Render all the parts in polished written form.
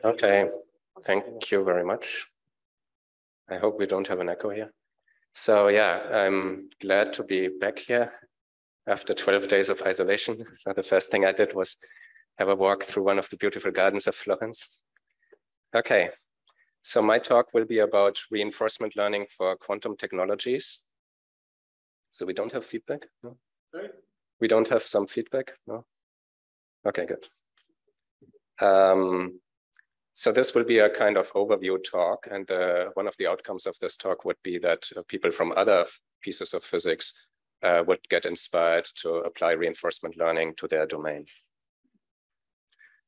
Okay, thank you very much. I hope we don't have an echo here. So yeah, I'm glad to be back here after 12 days of isolation. So the first thing I did was have a walk through one of the beautiful gardens of Florence. Okay, so my talk will be about reinforcement learning for quantum technologies. So we don't have feedback? No? Sorry? We don't have some feedback? No? Okay, good. So this will be a kind of overview talk, and one of the outcomes of this talk would be that people from other pieces of physics would get inspired to apply reinforcement learning to their domain.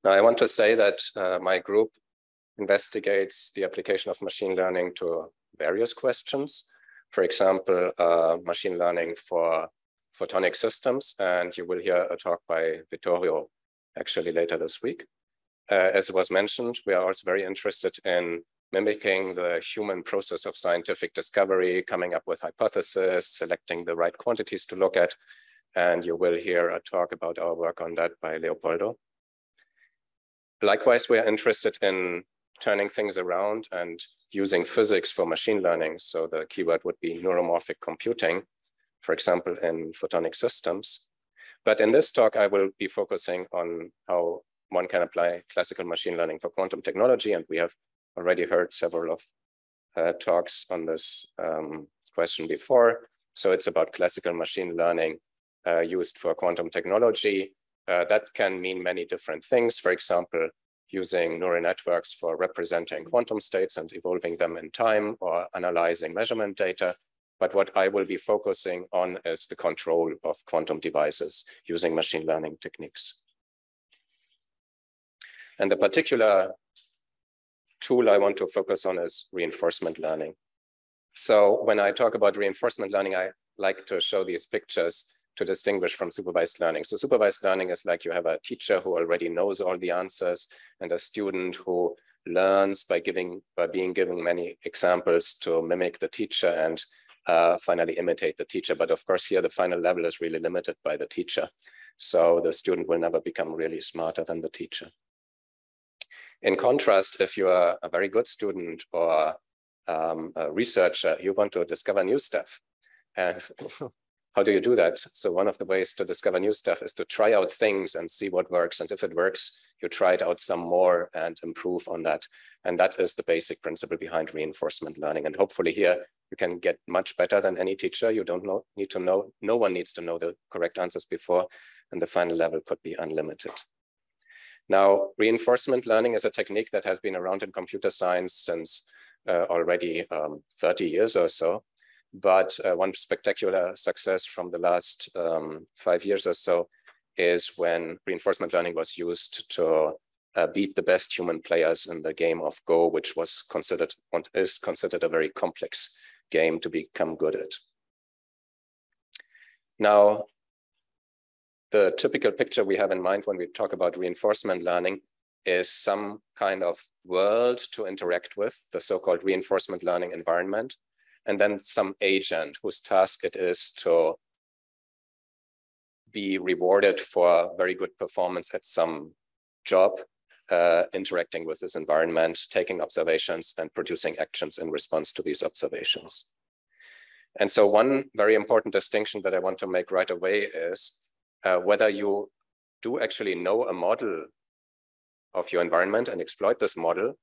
Now, I want to say that my group investigates the application of machine learning to various questions. For example, machine learning for photonic systems, and you will hear a talk by Vittorio actually later this week. As was mentioned, we are also very interested in mimicking the human process of scientific discovery, coming up with hypotheses, selecting the right quantities to look at, and you will hear a talk about our work on that by Leopoldo. Likewise, we are interested in turning things around and using physics for machine learning. So the keyword would be neuromorphic computing, for example, in photonic systems. But in this talk, I will be focusing on how one can apply classical machine learning for quantum technology. And we have already heard several of talks on this question before. So it's about classical machine learning used for quantum technology. That can mean many different things. For example, using neural networks for representing quantum states and evolving them in time, or analyzing measurement data. But what I will be focusing on is the control of quantum devices using machine learning techniques. And the particular tool I want to focus on is reinforcement learning. So when I talk about reinforcement learning, I like to show these pictures to distinguish from supervised learning. So supervised learning is like you have a teacher who already knows all the answers and a student who learns by being given many examples to mimic the teacher and finally imitate the teacher. But of course, here the final level is really limited by the teacher. So the student will never become really smarter than the teacher. In contrast, if you are a very good student or a researcher, you want to discover new stuff. And how do you do that? So one of the ways to discover new stuff is to try out things and see what works. And if it works, you try it out some more and improve on that. And that is the basic principle behind reinforcement learning. And hopefully here, you can get much better than any teacher. You don't need to know, no one needs to know the correct answers before, and the final level could be unlimited. Now, reinforcement learning is a technique that has been around in computer science since already 30 years or so. But one spectacular success from the last 5 years or so is when reinforcement learning was used to beat the best human players in the game of Go, which was considered and is considered a very complex game to become good at. Now, the typical picture we have in mind when we talk about reinforcement learning is some kind of world to interact with, the so-called reinforcement learning environment, and then some agent whose task it is to be rewarded for very good performance at some job, interacting with this environment, taking observations and producing actions in response to these observations. And so one very important distinction that I want to make right away is whether you do actually know a model of your environment and exploit this model,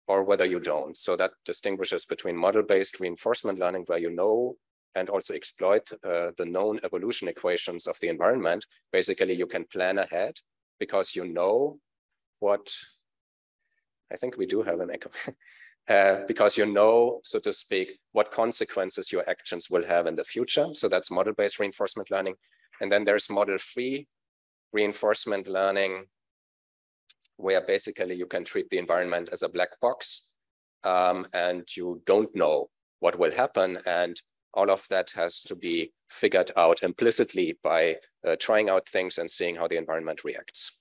or whether you don't. So that distinguishes between model-based reinforcement learning, where you know and also exploit the known evolution equations of the environment. Basically, you can plan ahead because you know what, I think we do have an echo, because you know, so to speak, what consequences your actions will have in the future. So that's model-based reinforcement learning. And then there's model-free reinforcement learning, where basically you can treat the environment as a black box and you don't know what will happen. And all of that has to be figured out implicitly by trying out things and seeing how the environment reacts.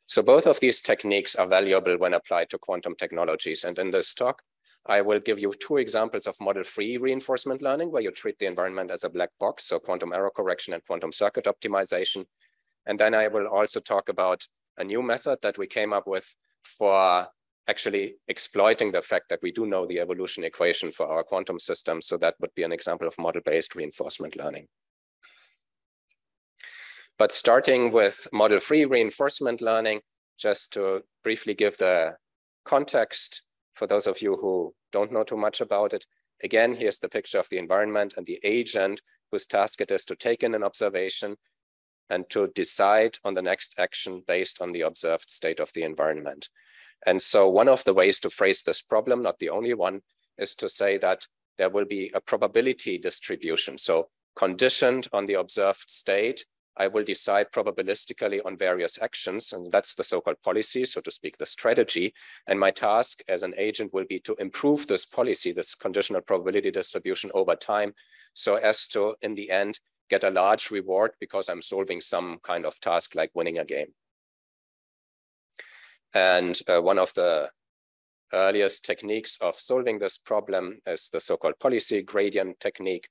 So both of these techniques are valuable when applied to quantum technologies. And in this talk, I will give you 2 examples of model-free reinforcement learning, where you treat the environment as a black box, so quantum error correction and quantum circuit optimization. And then I will also talk about a new method that we came up with for actually exploiting the fact that we do know the evolution equation for our quantum system. So that would be an example of model-based reinforcement learning. But starting with model-free reinforcement learning, just to briefly give the context for those of you who don't know too much about it. Again, here's the picture of the environment and the agent whose task it is to take in an observation and to decide on the next action based on the observed state of the environment. And so one of the ways to phrase this problem, not the only one, is to say that there will be a probability distribution. So conditioned on the observed state, I will decide probabilistically on various actions, and that's the so-called policy, so to speak, the strategy. And my task as an agent will be to improve this policy, this conditional probability distribution over time, so as to, in the end, get a large reward because I'm solving some kind of task like winning a game. And one of the earliest techniques of solving this problem is the so-called policy gradient technique,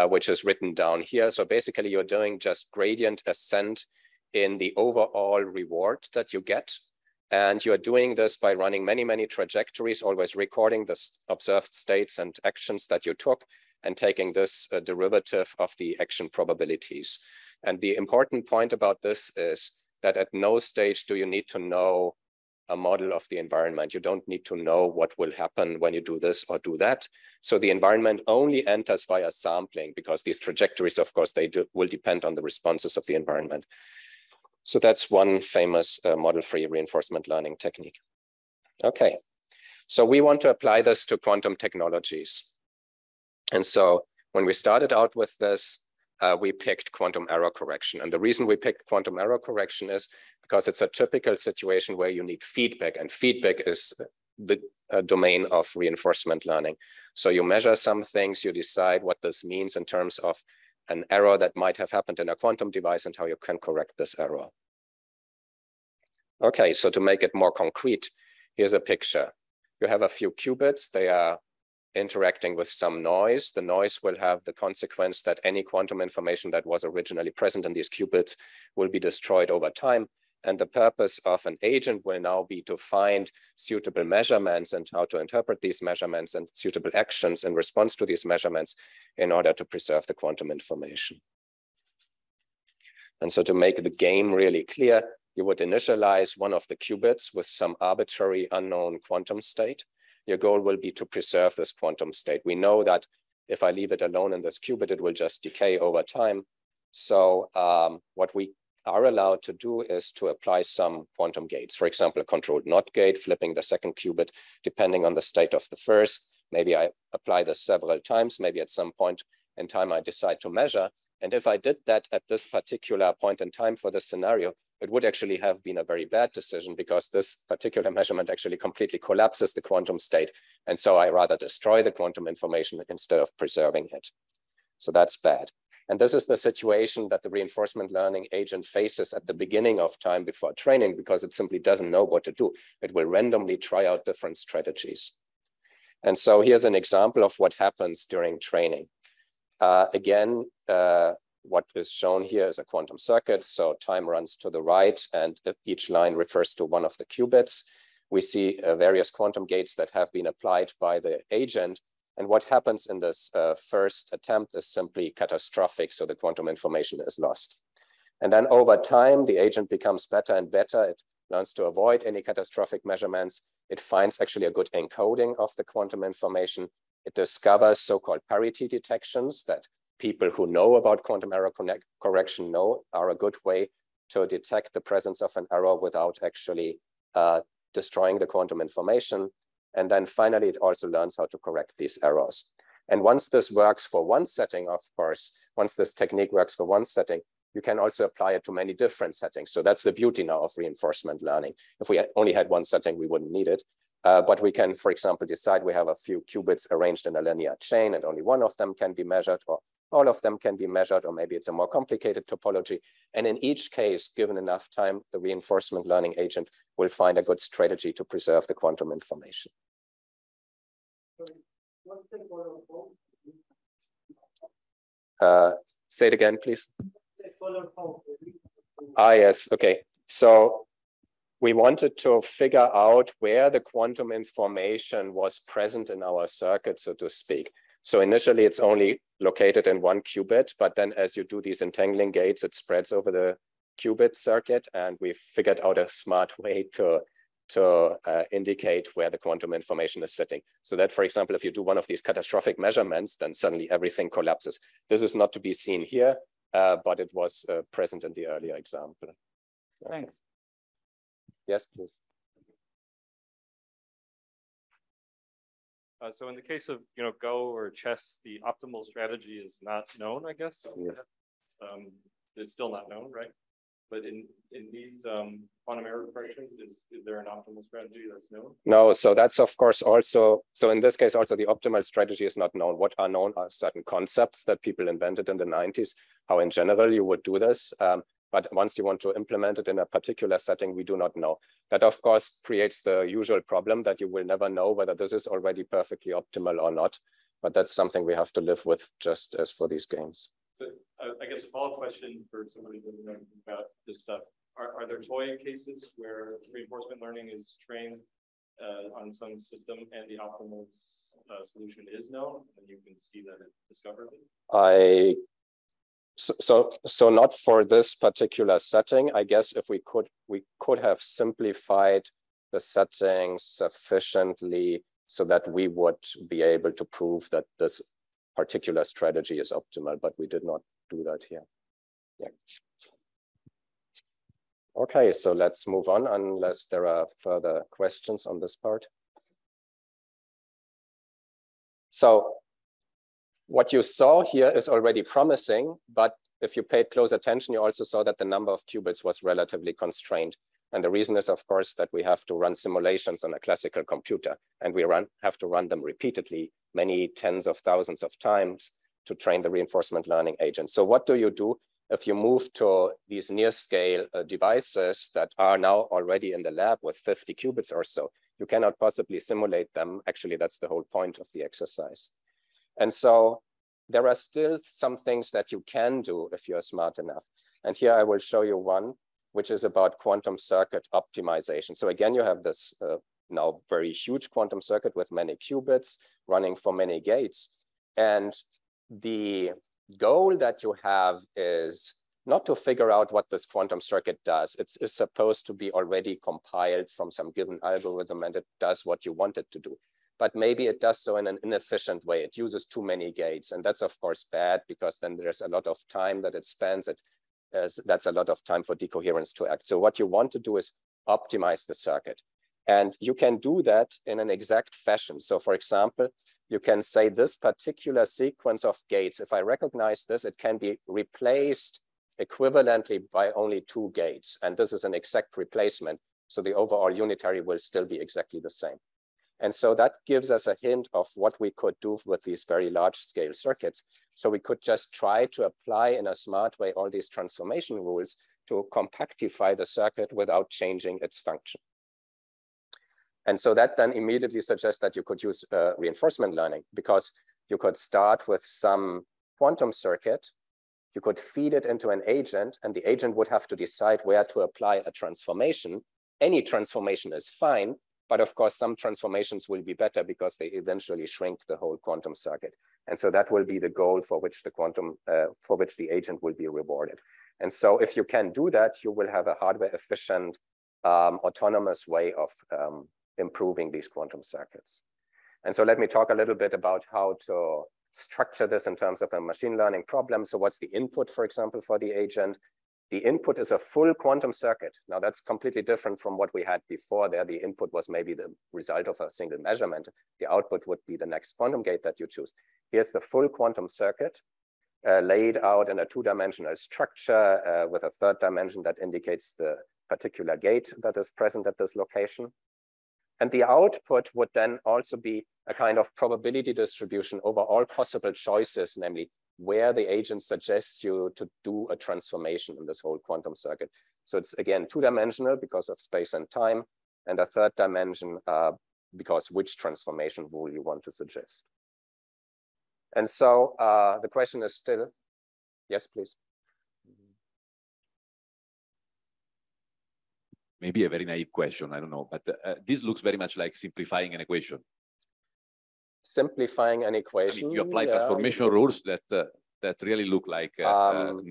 which is written down here. So basically you're doing just gradient ascent in the overall reward that you get. And you're doing this by running many, many trajectories, always recording the observed states and actions that you took and taking this derivative of the action probabilities. And the important point about this is that at no stage do you need to know a model of the environment. You don't need to know what will happen when you do this or do that. So the environment only enters via sampling because these trajectories, of course, will depend on the responses of the environment. So that's one famous model-free reinforcement learning technique. Okay, so we want to apply this to quantum technologies. And so when we started out with this, we picked quantum error correction. And the reason we picked quantum error correction is because it's a typical situation where you need feedback, and feedback is the domain of reinforcement learning. So you measure some things, you decide what this means in terms of an error that might have happened in a quantum device and how you can correct this error. Okay, so to make it more concrete, here's a picture. You have a few qubits, they are interacting with some noise. The noise will have the consequence that any quantum information that was originally present in these qubits will be destroyed over time. And the purpose of an agent will now be to find suitable measurements and how to interpret these measurements and suitable actions in response to these measurements in order to preserve the quantum information. And so to make the game really clear, you would initialize one of the qubits with some arbitrary unknown quantum state. Your goal will be to preserve this quantum state. We know that if I leave it alone in this qubit, it will just decay over time. So what we are allowed to do is to apply some quantum gates. For example, a controlled NOT gate, flipping the second qubit, depending on the state of the first. Maybe I apply this several times. Maybe at some point in time, I decide to measure. And if I did that at this particular point in time for this scenario, it would actually have been a very bad decision because this particular measurement actually completely collapses the quantum state. And so I rather destroy the quantum information instead of preserving it. So that's bad. And this is the situation that the reinforcement learning agent faces at the beginning of time before training because it simply doesn't know what to do. It will randomly try out different strategies. And so here's an example of what happens during training. Again, what is shown here is a quantum circuit. So time runs to the right and each line refers to one of the qubits. We see various quantum gates that have been applied by the agent. And what happens in this first attempt is simply catastrophic. So the quantum information is lost. And then over time, the agent becomes better and better. It learns to avoid any catastrophic measurements. It finds actually a good encoding of the quantum information. It discovers so-called parity detections that people who know about quantum error correction know are a good way to detect the presence of an error without actually destroying the quantum information. And then finally, it also learns how to correct these errors. And once this works for one setting, of course, once this technique works for one setting, you can also apply it to many different settings. So that's the beauty now of reinforcement learning. If we only had one setting, we wouldn't need it. But we can, for example, decide we have a few qubits arranged in a linear chain and only one of them can be measured, or all of them can be measured, or maybe it's a more complicated topology. And in each case, given enough time, the reinforcement learning agent will find a good strategy to preserve the quantum information. Say it again, please. Yes, okay. So we wanted to figure out where the quantum information was present in our circuit, so to speak. So initially it's only located in one qubit, but then as you do these entangling gates, it spreads over the qubit circuit, and we figured out a smart way to indicate where the quantum information is sitting. So that, for example, if you do one of these catastrophic measurements, then suddenly everything collapses. This is not to be seen here, but it was present in the earlier example. Thanks. Yes, please. So in the case of Go or chess, the optimal strategy is not known, I guess. Yes. It's still not known, right? But in these quantum error corrections, is there an optimal strategy that's known? No, so that's of course also, so in this case also the optimal strategy is not known. What are known are certain concepts that people invented in the 90s, how in general you would do this. But once you want to implement it in a particular setting, we do not know. That of course creates the usual problem that you will never know whether this is already perfectly optimal or not. But that's something we have to live with, just as for these games. So I guess a follow-up question for somebody who doesn't know about this stuff. Are there toy cases where reinforcement learning is trained on some system and the optimal solution is known, and you can see that it discovers it? So not for this particular setting. I guess if we could have simplified the settings sufficiently so that we would be able to prove that this particular strategy is optimal, but we did not do that here. Yeah. Okay, so let's move on unless there are further questions on this part. So what you saw here is already promising, but if you paid close attention, you also saw that the number of qubits was relatively constrained. And the reason is, of course, that we have to run simulations on a classical computer, and we have to run them repeatedly, many tens of thousands of times to train the reinforcement learning agent. So what do you do if you move to these near-scale devices that are now already in the lab with 50 qubits or so? You cannot possibly simulate them. Actually, that's the whole point of the exercise. And so there are still some things that you can do if you're smart enough. And here I will show you one, which is about quantum circuit optimization. So again, you have this now very huge quantum circuit with many qubits running for many gates. And the goal that you have is not to figure out what this quantum circuit does. It's supposed to be already compiled from some given algorithm, and it does what you want it to do. But maybe it does so in an inefficient way. It uses too many gates. And that's, of course, bad, because then there's a lot of time that it spends. That's a lot of time for decoherence to act. So what you want to do is optimize the circuit. And you can do that in an exact fashion. So for example, you can say this particular sequence of gates, if I recognize this, it can be replaced equivalently by only 2 gates. And this is an exact replacement. So the overall unitary will still be exactly the same. And so that gives us a hint of what we could do with these very large scale circuits. So we could just try to apply in a smart way all these transformation rules to compactify the circuit without changing its function. And so that then immediately suggests that you could use reinforcement learning, because you could start with some quantum circuit, you could feed it into an agent, and the agent would have to decide where to apply a transformation. Any transformation is fine, but of course, some transformations will be better because they eventually shrink the whole quantum circuit. And so that will be the goal for which the agent will be rewarded. And so if you can do that, you will have a hardware efficient, autonomous way of improving these quantum circuits. And so let me talk a little bit about how to structure this in terms of a machine learning problem. So what's the input, for example, for the agent? The input is a full quantum circuit. Now that's completely different from what we had before there. The input was maybe the result of a single measurement. The output would be the next quantum gate that you choose. Here's the full quantum circuit laid out in a 2-dimensional structure with a 3rd dimension that indicates the particular gate that is present at this location. And the output would then also be a kind of probability distribution over all possible choices, namely where the agent suggests you to do a transformation in this whole quantum circuit. So it's again 2-dimensional because of space and time, and a 3rd dimension because which transformation rule you want to suggest. And so the question is still, yes, please. maybe a very naive question, I don't know, but this looks very much like simplifying an equation. Simplifying an equation. I mean, you apply transformation rules that really look like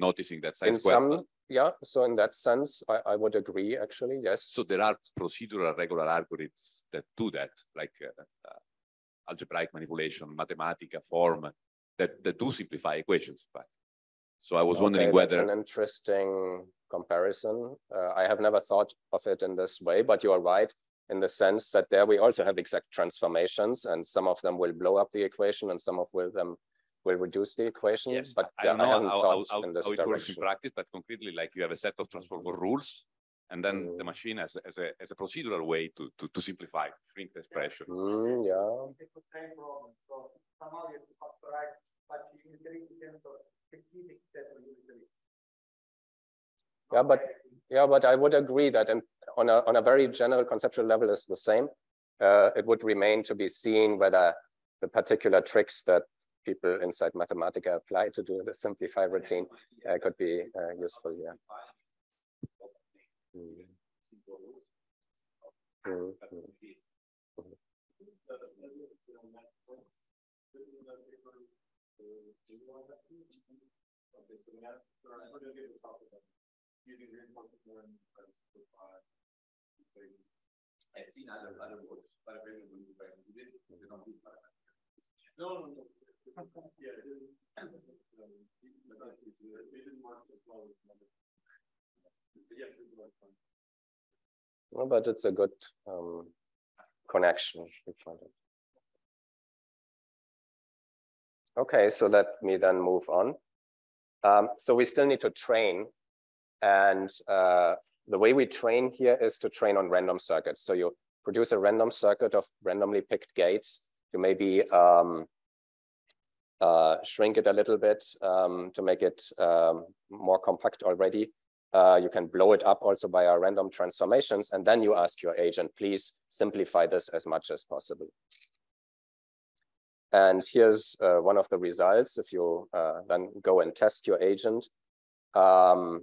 noticing that size squared. Yeah, so in that sense, I would agree, actually, yes. So there are procedural regular algorithms that do that, like algebraic manipulation, Mathematica, form, that do simplify equations. But so I was wondering whether... That's an interesting comparison. I have never thought of it in this way, but you are right in the sense that there we also have exact transformations, and some of them will blow up the equation and some of them will reduce the equation. Yes, but I don't know how it works in direction. practice, but concretely, like you have a set of transformer rules, and then the machine has a procedural way to simplify, shrink the expression. Yeah. Yeah, but I would agree that on a very general conceptual level is the same. It would remain to be seen whether the particular tricks that people inside Mathematica apply to do the simplify routine could be useful here. I've seen other works, but I really wouldn't do this because they don't do parametric. No. Yeah, it didn't work as well as well, but it's a good connection. Okay, so let me then move on. So we still need to train, and the way we train here is to train on random circuits. So you produce a random circuit of randomly picked gates. You maybe shrink it a little bit to make it more compact already. You can blow it up also by our random transformations, and then you ask your agent, please simplify this as much as possible. And here's one of the results. If you then go and test your agent on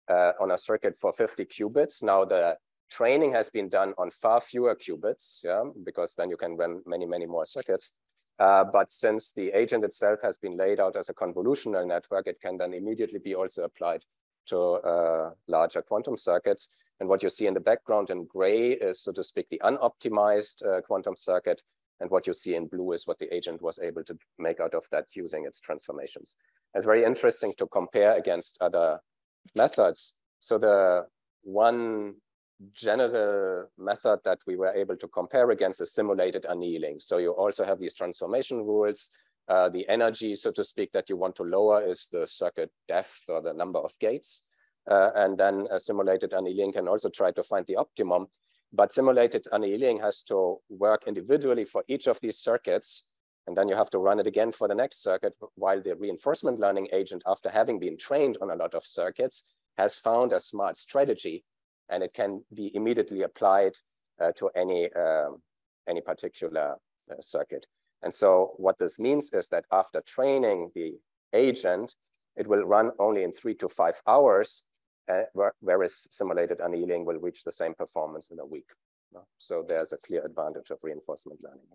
a circuit for 50 qubits. Now the training has been done on far fewer qubits, yeah, because then you can run many, many more circuits. But since the agent itself has been laid out as a convolutional network, it can then immediately be also applied to larger quantum circuits. And what you see in the background in gray is, so to speak, the unoptimized quantum circuit. And what you see in blue is what the agent was able to make out of that using its transformations. It's very interesting to compare against other methods. So the one general method that we were able to compare against is simulated annealing. So you also have these transformation rules. The energy, so to speak, that you want to lower is the circuit depth or the number of gates. And then a simulated annealing can also try to find the optimum. But simulated annealing has to work individually for each of these circuits. And then you have to run it again for the next circuit, while the reinforcement learning agent, after having been trained on a lot of circuits, has found a smart strategy, and it can be immediately applied to any particular circuit. And so what this means is that after training the agent, it will run only in 3 to 5 hours, whereas simulated annealing will reach the same performance in a week. So there's a clear advantage of reinforcement learning.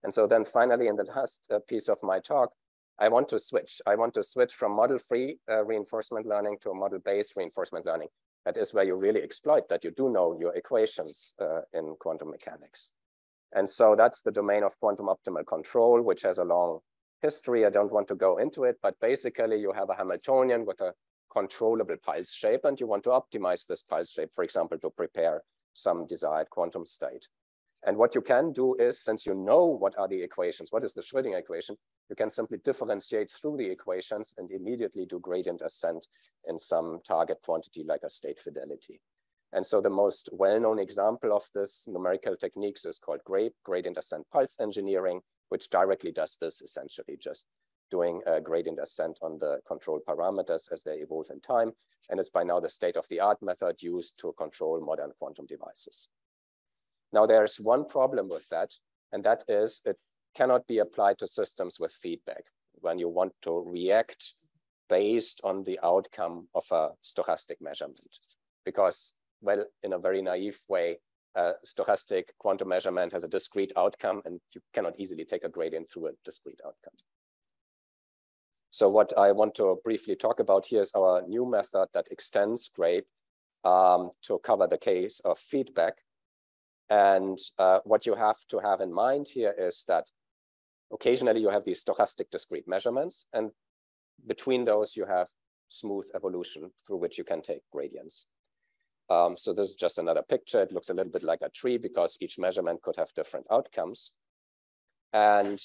And so then finally, in the last piece of my talk, I want to switch. I want to switch from model-free reinforcement learning to model-based reinforcement learning. That is where you really exploit that you do know your equations in quantum mechanics. And so that's the domain of quantum optimal control, which has a long history. I don't want to go into it, but basically you have a Hamiltonian with a controllable pulse shape, and you want to optimize this pulse shape, for example, to prepare some desired quantum state. And what you can do is, since you know what are the equations, what is the Schrödinger equation, you can simply differentiate through the equations and immediately do gradient ascent in some target quantity like a state fidelity. And so the most well-known example of this numerical techniques is called gradient ascent pulse engineering, which directly does this, essentially just doing a gradient ascent on the control parameters as they evolve in time. And it's by now the state-of-the-art method used to control modern quantum devices. Now, there's one problem with that, and that is it cannot be applied to systems with feedback when you want to react based on the outcome of a stochastic measurement. because, well, in a very naive way, stochastic quantum measurement has a discrete outcome, and you cannot easily take a gradient through a discrete outcome. So what I want to briefly talk about here is our new method that extends GRAPE to cover the case of feedback. And what you have to have in mind here is that occasionally you have these stochastic discrete measurements, and between those you have smooth evolution through which you can take gradients. So this is just another picture. It looks a little bit like a tree because each measurement could have different outcomes. And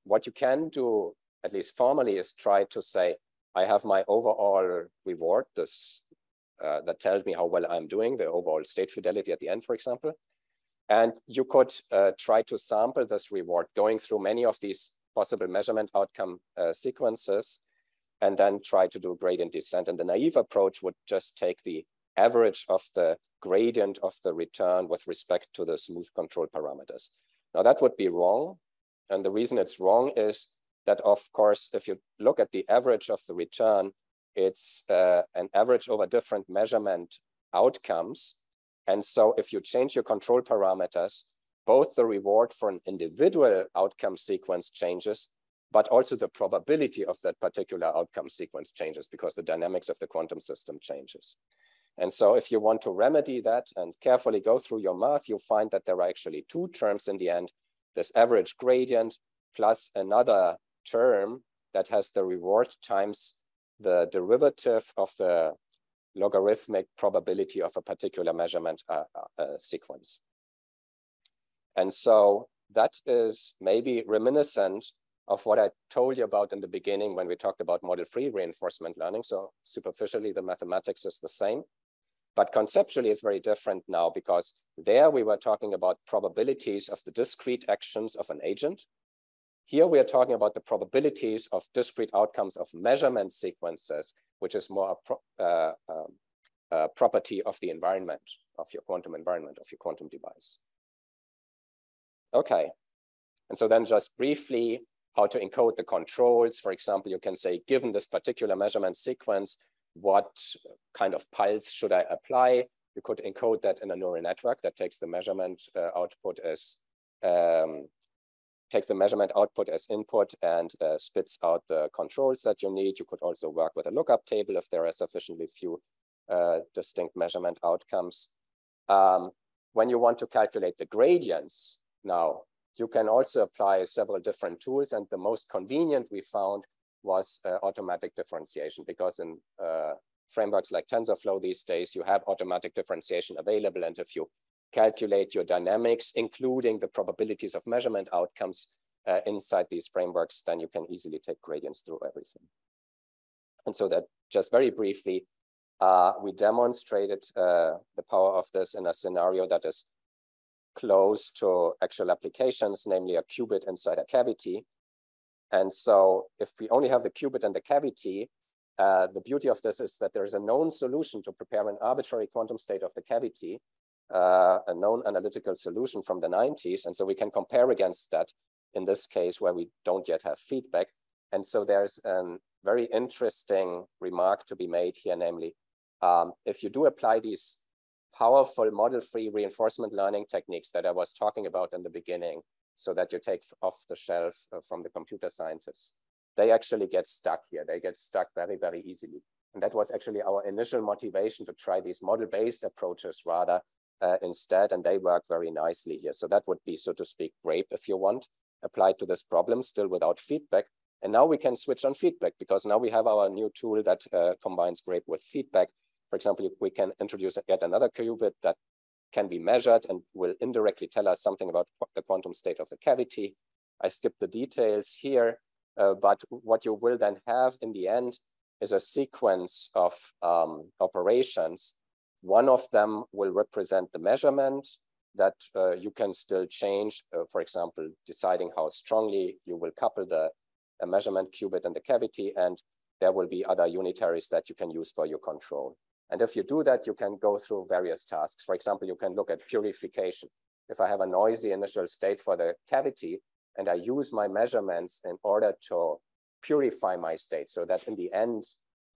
what you can do, at least formally, is try to say, I have my overall reward, this that tells me how well I'm doing, the overall state fidelity at the end, for example. And you could try to sample this reward going through many of these possible measurement outcome sequences, and then try to do gradient descent. And the naive approach would just take the average of the gradient of the return with respect to the smooth control parameters. Now that would be wrong. And the reason it's wrong is that, of course, if you look at the average of the return, it's an average over different measurement outcomes. And so if you change your control parameters, both the reward for an individual outcome sequence changes, but also the probability of that particular outcome sequence changes because the dynamics of the quantum system changes. And so if you want to remedy that and carefully go through your math, you'll find that there are actually two terms in the end, this average gradient plus another term that has the reward times the derivative of the logarithmic probability of a particular measurement sequence. And so that is maybe reminiscent of what I told you about in the beginning when we talked about model-free reinforcement learning. So superficially, the mathematics is the same, but conceptually it's very different now because there we were talking about probabilities of the discrete actions of an agent. Here we are talking about the probabilities of discrete outcomes of measurement sequences, which is more a property of the environment, of your quantum environment, of your quantum device. Okay, and so then just briefly, how to encode the controls. For example, you can say, given this particular measurement sequence, what kind of pulse should I apply? You could encode that in a neural network that takes the measurement output as input and spits out the controls that you need. You could also work with a lookup table if there are sufficiently few distinct measurement outcomes. When you want to calculate the gradients, now you can also apply several different tools, and the most convenient we found was automatic differentiation, because in frameworks like TensorFlow these days, you have automatic differentiation available, and if you calculate your dynamics, including the probabilities of measurement outcomes inside these frameworks, then you can easily take gradients through everything. And so that just very briefly, we demonstrated the power of this in a scenario that is close to actual applications, namely a qubit inside a cavity. And so if we only have the qubit in the cavity, the beauty of this is that there is a known solution to prepare an arbitrary quantum state of the cavity, a known analytical solution from the 90s. And so we can compare against that in this case where we don't yet have feedback. And so there's a very interesting remark to be made here, namely, if you do apply these powerful model-free reinforcement learning techniques that I was talking about in the beginning, so that you take off the shelf from the computer scientists, they actually get stuck here. They get stuck very, very easily. And that was actually our initial motivation to try these model-based approaches rather instead, and they work very nicely here. So that would be, so to speak, GRAPE, if you want, applied to this problem, still without feedback. And now we can switch on feedback, because now we have our new tool that combines GRAPE with feedback. For example, we can introduce yet another qubit that can be measured and will indirectly tell us something about the quantum state of the cavity. I skipped the details here, but what you will then have in the end is a sequence of operations. One of them will represent the measurement that you can still change, for example, deciding how strongly you will couple the measurement qubit in the cavity, and there will be other unitaries that you can use for your control. And if you do that, you can go through various tasks. For example, you can look at purification. If I have a noisy initial state for the cavity, and I use my measurements in order to purify my state so that in the end,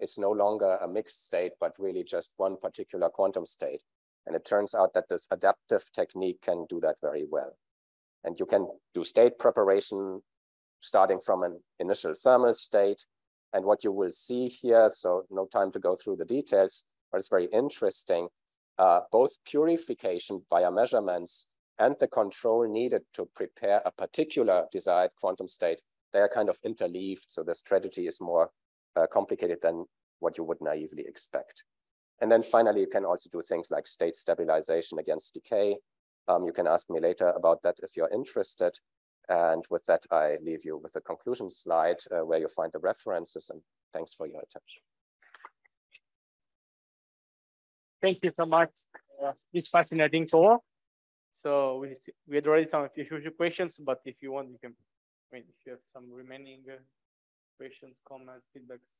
it's no longer a mixed state, but really just one particular quantum state. And it turns out that this adaptive technique can do that very well. And you can do state preparation starting from an initial thermal state. And what you will see here, so no time to go through the details, but it's very interesting, both purification via measurements and the control needed to prepare a particular desired quantum state, they are kind of interleaved. So the strategy is more complicated than what you would naively expect. And then finally, you can also do things like state stabilization against decay. You can ask me later about that if you're interested. And with that, I leave you with a conclusion slide where you find the references, and thanks for your attention. Thank you so much. This fascinating talk. So we had already some few questions, but if you want, you can, I mean, if you have some remaining questions, comments, feedbacks.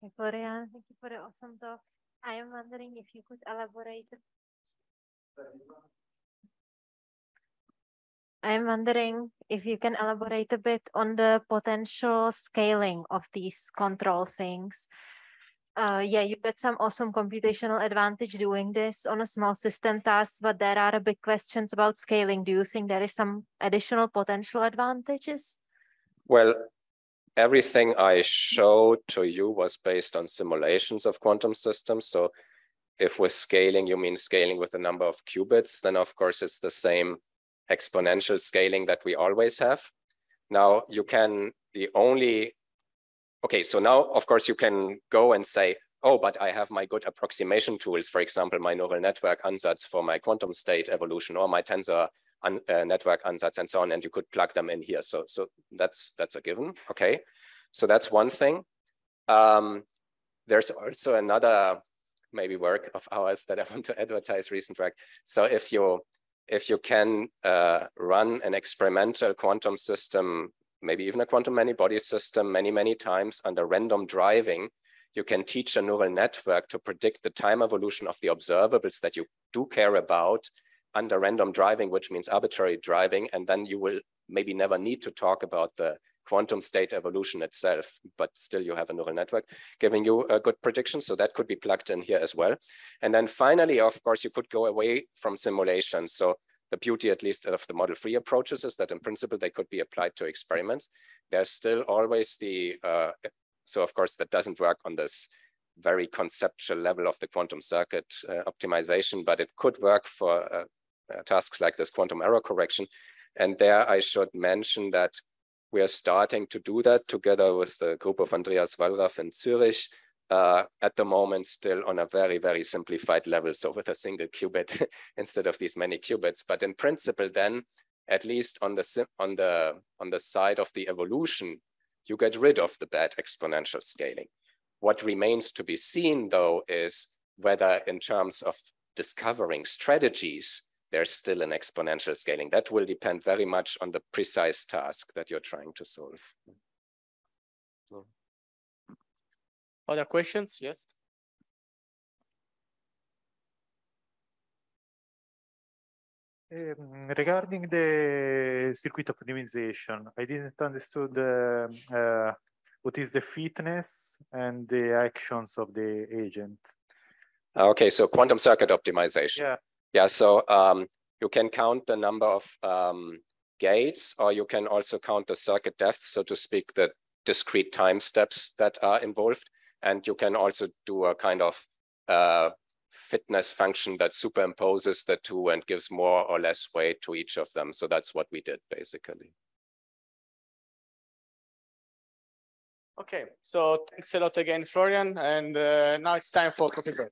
Hey, Florian, thank you for the awesome talk. I am wondering if you could elaborate. I'm wondering if you can elaborate a bit on the potential scaling of these control things. Yeah, you got some awesome computational advantage doing this on a small system task, but there are big questions about scaling. Do you think there is some additional potential advantages? Well, everything I showed to you was based on simulations of quantum systems. So if with scaling, you mean scaling with the number of qubits, then of course it's the same exponential scaling that we always have. Now you can, so now of course you can go and say, oh, but I have my good approximation tools, for example, my neural network ansatz for my quantum state evolution, or my tensor network ansatz, and so on, and you could plug them in here. So that's a given, okay? So that's one thing. There's also another maybe work of ours that I want to advertise, recent work. So if you can run an experimental quantum system, maybe even a quantum many-body system many times under random driving, you can teach a neural network to predict the time evolution of the observables that you do care about under random driving, which means arbitrary driving, and then you will maybe never need to talk about the quantum state evolution itself, but still you have a neural network giving you a good prediction. So that could be plugged in here as well. And then finally, of course, you could go away from simulations. So the beauty, at least of the model-free approaches, is that in principle, they could be applied to experiments. There's still always the, so of course, that doesn't work on this very conceptual level of the quantum circuit optimization, but it could work for tasks like this quantum error correction. And there I should mention that we are starting to do that together with the group of Andreas Wallraff in Zurich, at the moment still on a very simplified level, so with a single qubit instead of these many qubits. But in principle then, at least on the side of the evolution, you get rid of the bad exponential scaling. What remains to be seen, though, is whether in terms of discovering strategies, there's still an exponential scaling. That will depend very much on the precise task that you're trying to solve. Other questions? Yes. Regarding the circuit optimization, I didn't understood what is the fitness and the actions of the agent. Okay, so quantum circuit optimization. Yeah, so you can count the number of gates, or you can also count the circuit depth, so to speak, the discrete time steps that are involved. And you can also do a kind of fitness function that superimposes the two and gives more or less weight to each of them. So that's what we did, basically. Okay, so thanks a lot again, Florian. And now it's time for coffee break.